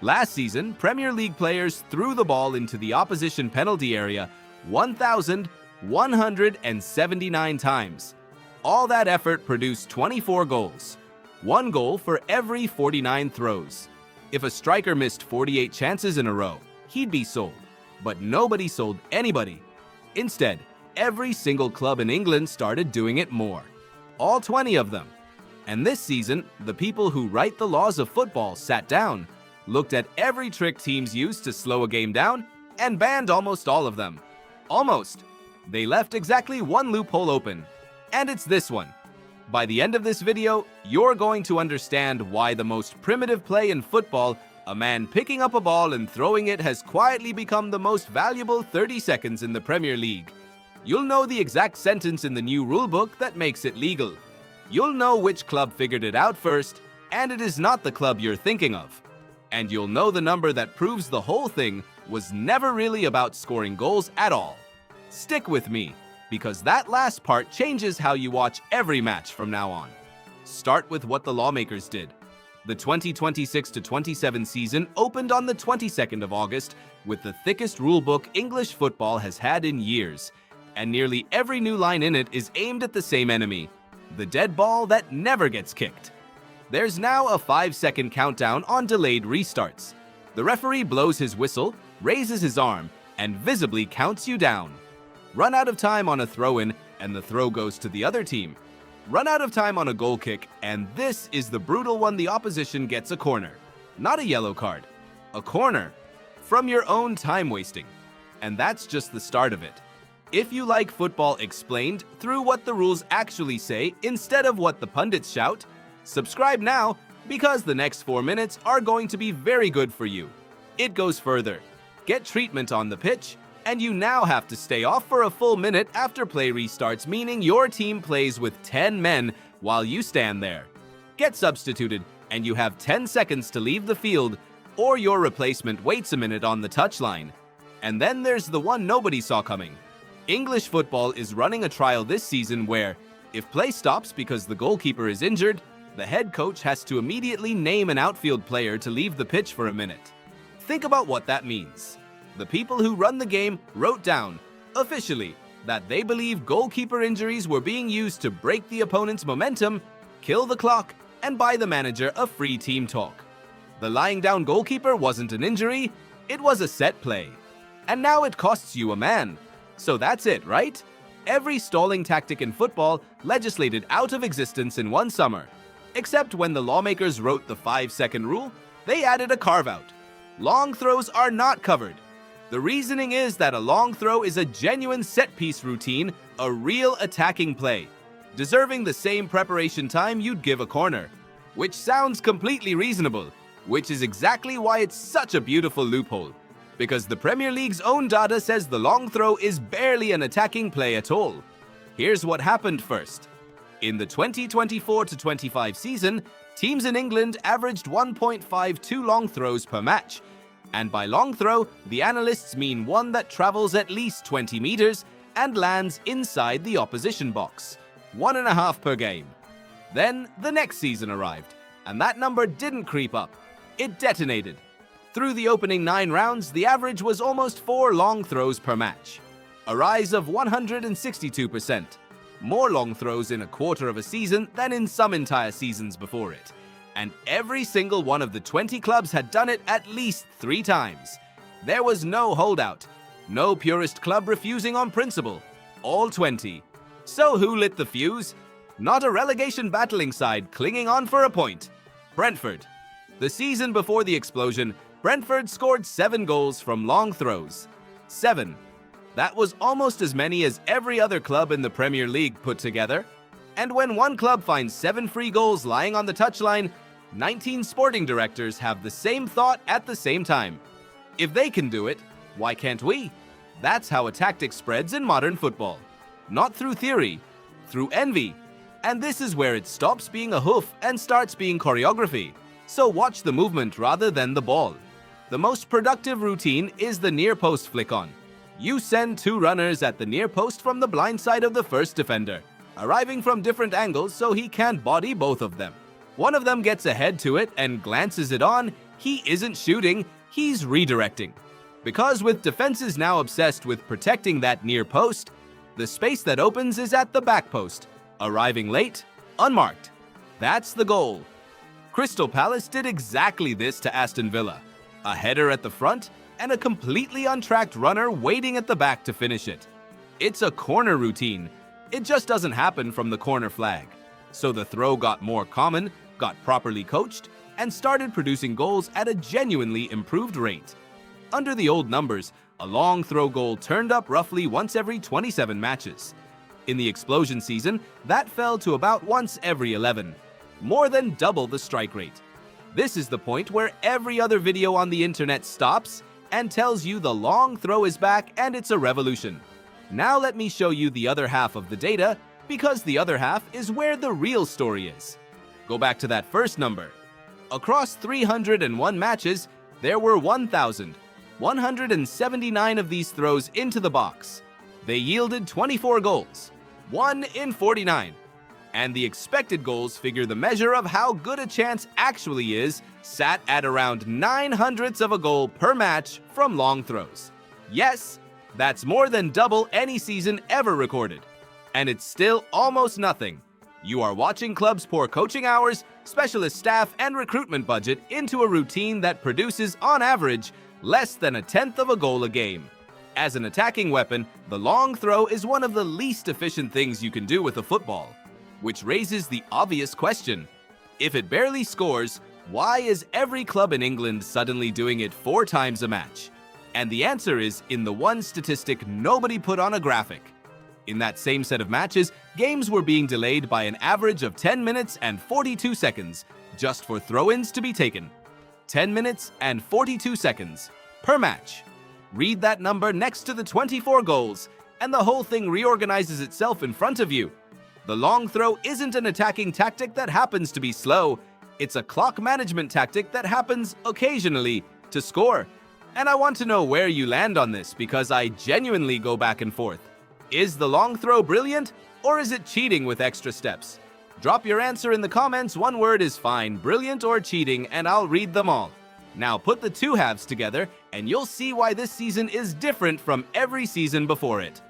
Last season, Premier League players threw the ball into the opposition penalty area 1,179 times. All that effort produced 24 goals. 1 goal for every 49 throws. If a striker missed 48 chances in a row, he'd be sold. But nobody sold anybody. Instead, every single club in England started doing it more. All 20 of them. And this season, the people who write the laws of football sat down, looked at every trick teams used to slow a game down, and banned almost all of them. Almost. They left exactly one loophole open. And it's this one. By the end of this video, you're going to understand why the most primitive play in football, a man picking up a ball and throwing it, has quietly become the most valuable 30 seconds in the Premier League. You'll know the exact sentence in the new rulebook that makes it legal. You'll know which club figured it out first, and it is not the club you're thinking of. And you'll know the number that proves the whole thing was never really about scoring goals at all. Stick with me, because that last part changes how you watch every match from now on. Start with what the lawmakers did. The 2026-27 season opened on the 22nd of August with the thickest rulebook English football has had in years, and nearly every new line in it is aimed at the same enemy, the dead ball that never gets kicked. There's now a 5-second countdown on delayed restarts. The referee blows his whistle, raises his arm, and visibly counts you down. Run out of time on a throw-in, and the throw goes to the other team. Run out of time on a goal kick, and this is the brutal one: the opposition gets a corner. Not a yellow card. A corner. From your own time wasting. And that's just the start of it. If you like football explained through what the rules actually say instead of what the pundits shout, subscribe now, because the next 4 minutes are going to be very good for you. It goes further. Get treatment on the pitch, and you now have to stay off for a full minute after play restarts, meaning your team plays with 10 men while you stand there. Get substituted, and you have 10 seconds to leave the field, or your replacement waits a minute on the touchline. And then there's the one nobody saw coming. English football is running a trial this season where, if play stops because the goalkeeper is injured, the head coach has to immediately name an outfield player to leave the pitch for a minute. Think about what that means. The people who run the game wrote down, officially, that they believe goalkeeper injuries were being used to break the opponent's momentum, kill the clock, and buy the manager a free team talk. The lying down goalkeeper wasn't an injury, it was a set play. And now it costs you a man. So that's it, right? Every stalling tactic in football legislated out of existence in one summer. Except when the lawmakers wrote the 5-second rule, they added a carve-out. Long throws are not covered. The reasoning is that a long throw is a genuine set-piece routine, a real attacking play, deserving the same preparation time you'd give a corner. Which sounds completely reasonable, which is exactly why it's such a beautiful loophole. Because the Premier League's own data says the long throw is barely an attacking play at all. Here's what happened first. In the 2024-25 season, teams in England averaged 1.52 long throws per match. And by long throw, the analysts mean one that travels at least 20 meters and lands inside the opposition box. 1.5 per game. Then the next season arrived, and that number didn't creep up. It detonated. Through the opening 9 rounds, the average was almost 4 long throws per match. A rise of 162%. More long throws in a quarter of a season than in some entire seasons before it. And every single one of the 20 clubs had done it at least 3 times. There was no holdout. No purist club refusing on principle. All 20. So who lit the fuse? Not a relegation battling side clinging on for a point. Brentford. The season before the explosion, Brentford scored 7 goals from long throws. 7. That was almost as many as every other club in the Premier League put together. And when one club finds 7 free goals lying on the touchline, 19 sporting directors have the same thought at the same time. If they can do it, why can't we? That's how a tactic spreads in modern football. Not through theory, through envy. And this is where it stops being a hoof and starts being choreography. So watch the movement rather than the ball. The most productive routine is the near post flick-on. You send 2 runners at the near post from the blind side of the first defender, arriving from different angles so he can't body both of them. One of them gets ahead to it and glances it on, He isn't shooting, he's redirecting. Because with defenses now obsessed with protecting that near post, the space that opens is at the back post, arriving late, unmarked. That's the goal. Crystal Palace did exactly this to Aston Villa. A header at the front and a completely untracked runner waiting at the back to finish it. It's a corner routine. It just doesn't happen from the corner flag. So the throw got more common, got properly coached, and started producing goals at a genuinely improved rate. Under the old numbers, a long throw goal turned up roughly once every 27 matches. In the explosion season, that fell to about once every 11. More than double the strike rate. This is the point where every other video on the internet stops and tells you the long throw is back and it's a revolution. Now let me show you the other half of the data, because the other half is where the real story is. Go back to that first number. Across 301 matches, there were 1,179 of these throws into the box. They yielded 24 goals, 1 in 49. And the expected goals figure the measure of how good a chance actually is sat at around 9/100ths of a goal per match from long throws. Yes, that's more than double any season ever recorded. And it's still almost nothing. You are watching clubs pour coaching hours, specialist staff, and recruitment budget into a routine that produces, on average, less than 1/10 of a goal a game. As an attacking weapon, the long throw is one of the least efficient things you can do with a football. Which raises the obvious question. If it barely scores, why is every club in England suddenly doing it 4 times a match? And the answer is in the one statistic nobody put on a graphic. In that same set of matches, games were being delayed by an average of 10 minutes and 42 seconds just for throw-ins to be taken. 10 minutes and 42 seconds per match. Read that number next to the 24 goals, and the whole thing reorganizes itself in front of you. The long throw isn't an attacking tactic that happens to be slow. It's a clock management tactic that happens occasionally to score. And I want to know where you land on this, because I genuinely go back and forth. Is the long throw brilliant, or is it cheating with extra steps? Drop your answer in the comments. One word is fine, brilliant or cheating, and I'll read them all. Now put the two halves together, and you'll see why this season is different from every season before it.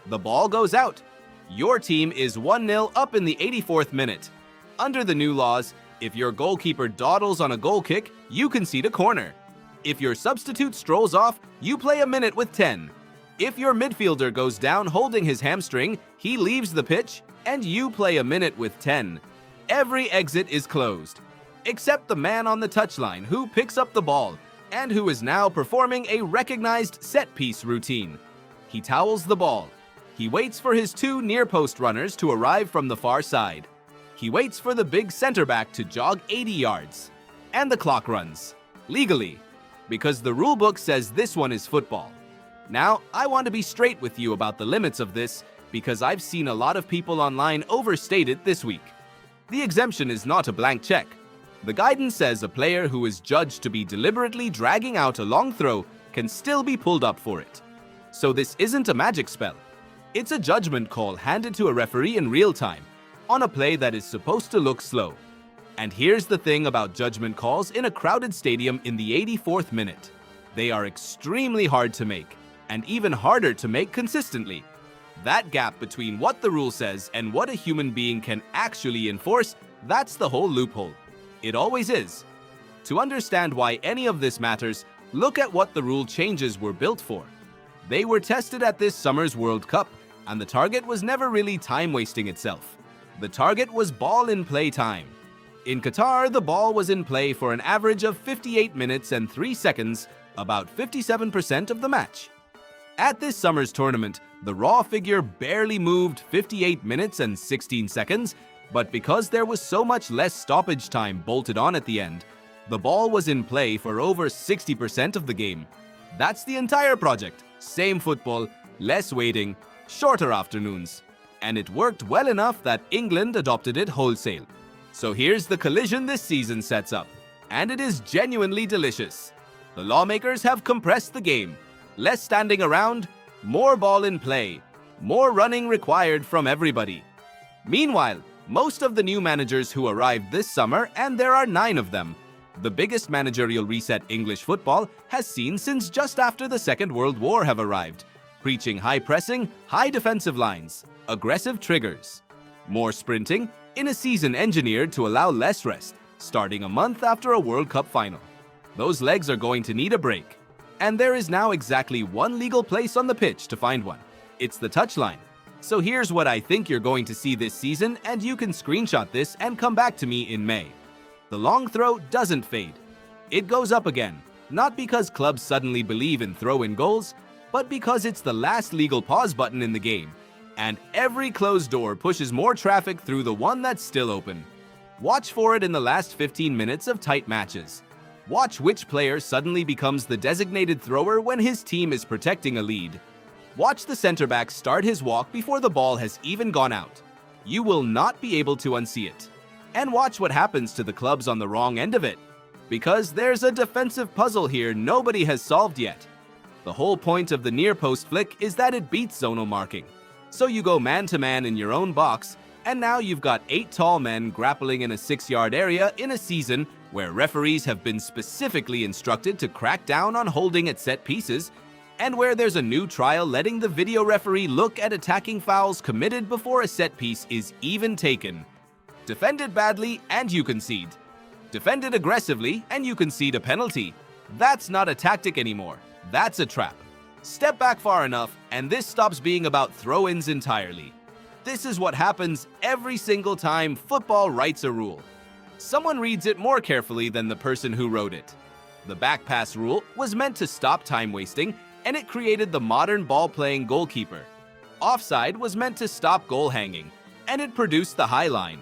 The ball goes out. Your team is 1-0 up in the 84th minute. Under the new laws, if your goalkeeper dawdles on a goal kick, you concede a corner. If your substitute strolls off, you play a minute with 10. If your midfielder goes down holding his hamstring, he leaves the pitch, and you play a minute with 10. Every exit is closed, except the man on the touchline who picks up the ball, and who is now performing a recognized set-piece routine. He towels the ball. He waits for his 2 near-post runners to arrive from the far side. He waits for the big center-back to jog 80 yards. And the clock runs. Legally. Because the rulebook says this one is football. Now, I want to be straight with you about the limits of this, because I've seen a lot of people online overstate it this week. The exemption is not a blank check. The guidance says a player who is judged to be deliberately dragging out a long throw can still be pulled up for it. So this isn't a magic spell. It's a judgment call handed to a referee in real time, on a play that is supposed to look slow. And here's the thing about judgment calls in a crowded stadium in the 84th minute. They are extremely hard to make, and even harder to make consistently. That gap between what the rule says and what a human being can actually enforce, that's the whole loophole. It always is. To understand why any of this matters, look at what the rule changes were built for. They were tested at this summer's World Cup, and the target was never really time wasting itself. The target was ball in play time. In Qatar, the ball was in play for an average of 58 minutes and 3 seconds, about 57% of the match. At this summer's tournament, the raw figure barely moved 58 minutes and 16 seconds, but because there was so much less stoppage time bolted on at the end, the ball was in play for over 60% of the game. That's the entire project. Same football, less waiting, shorter afternoons. And it worked well enough that England adopted it wholesale. So here's the collision this season sets up, and it is genuinely delicious. The lawmakers have compressed the game. Less standing around, more ball in play, more running required from everybody. Meanwhile, most of the new managers who arrived this summer, and there are 9 of them, the biggest managerial reset English football has seen since just after the Second World War have arrived, preaching high pressing, high defensive lines, aggressive triggers, more sprinting in a season engineered to allow less rest, starting a month after a World Cup final. Those legs are going to need a break. And there is now exactly one legal place on the pitch to find one. It's the touchline. So here's what I think you're going to see this season, and you can screenshot this and come back to me in May. The long throw doesn't fade. It goes up again, not because clubs suddenly believe in throw-in goals, but because it's the last legal pause button in the game, and every closed door pushes more traffic through the one that's still open. Watch for it in the last 15 minutes of tight matches. Watch which player suddenly becomes the designated thrower when his team is protecting a lead. Watch the center back start his walk before the ball has even gone out. You will not be able to unsee it. And watch what happens to the clubs on the wrong end of it. Because there's a defensive puzzle here nobody has solved yet. The whole point of the near post flick is that it beats zonal marking. So you go man-to-man in your own box, and now you've got 8 tall men grappling in a 6-yard area in a season where referees have been specifically instructed to crack down on holding at set pieces, and where there's a new trial letting the video referee look at attacking fouls committed before a set piece is even taken. Defend it badly and you concede. Defend it aggressively and you concede a penalty. That's not a tactic anymore. That's a trap. Step back far enough and this stops being about throw-ins entirely. This is what happens every single time football writes a rule. Someone reads it more carefully than the person who wrote it. The back pass rule was meant to stop time wasting, and it created the modern ball-playing goalkeeper. Offside was meant to stop goal hanging, and it produced the high line.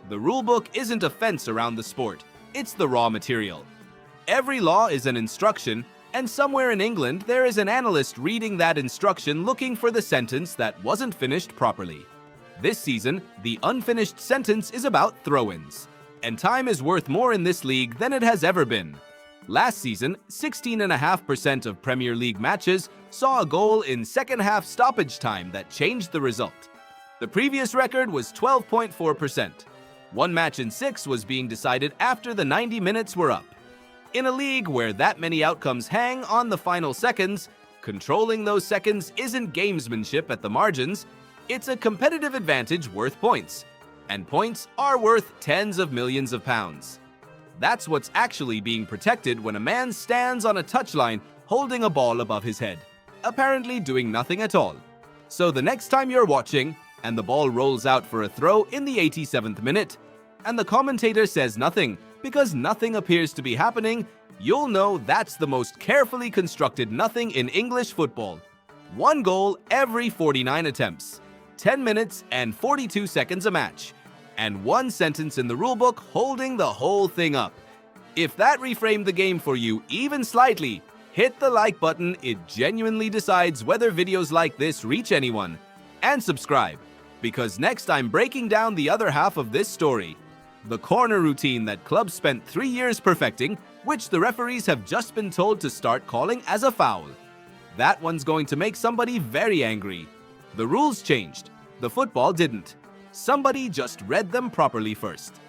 The rulebook isn't a fence around the sport, it's the raw material. Every law is an instruction, and somewhere in England there is an analyst reading that instruction looking for the sentence that wasn't finished properly. This season, the unfinished sentence is about throw-ins. And time is worth more in this league than it has ever been. Last season, 16.5% of Premier League matches saw a goal in second-half stoppage time that changed the result. The previous record was 12.4%. One match in 6 was being decided after the 90 minutes were up. In a league where that many outcomes hang on the final seconds, controlling those seconds isn't gamesmanship at the margins, it's a competitive advantage worth points. And points are worth tens of millions of pounds. That's what's actually being protected when a man stands on a touchline holding a ball above his head, apparently doing nothing at all. So the next time you're watching, and the ball rolls out for a throw in the 87th minute, and the commentator says nothing because nothing appears to be happening, you'll know that's the most carefully constructed nothing in English football. 1 goal every 49 attempts, 10 minutes and 42 seconds a match, and 1 sentence in the rulebook holding the whole thing up. If that reframed the game for you even slightly, hit the like button. It genuinely decides whether videos like this reach anyone. And subscribe, because next I'm breaking down the other half of this story. The corner routine that clubs spent 3 years perfecting, which the referees have just been told to start calling as a foul. That one's going to make somebody very angry. The rules changed. The football didn't. Somebody just read them properly first.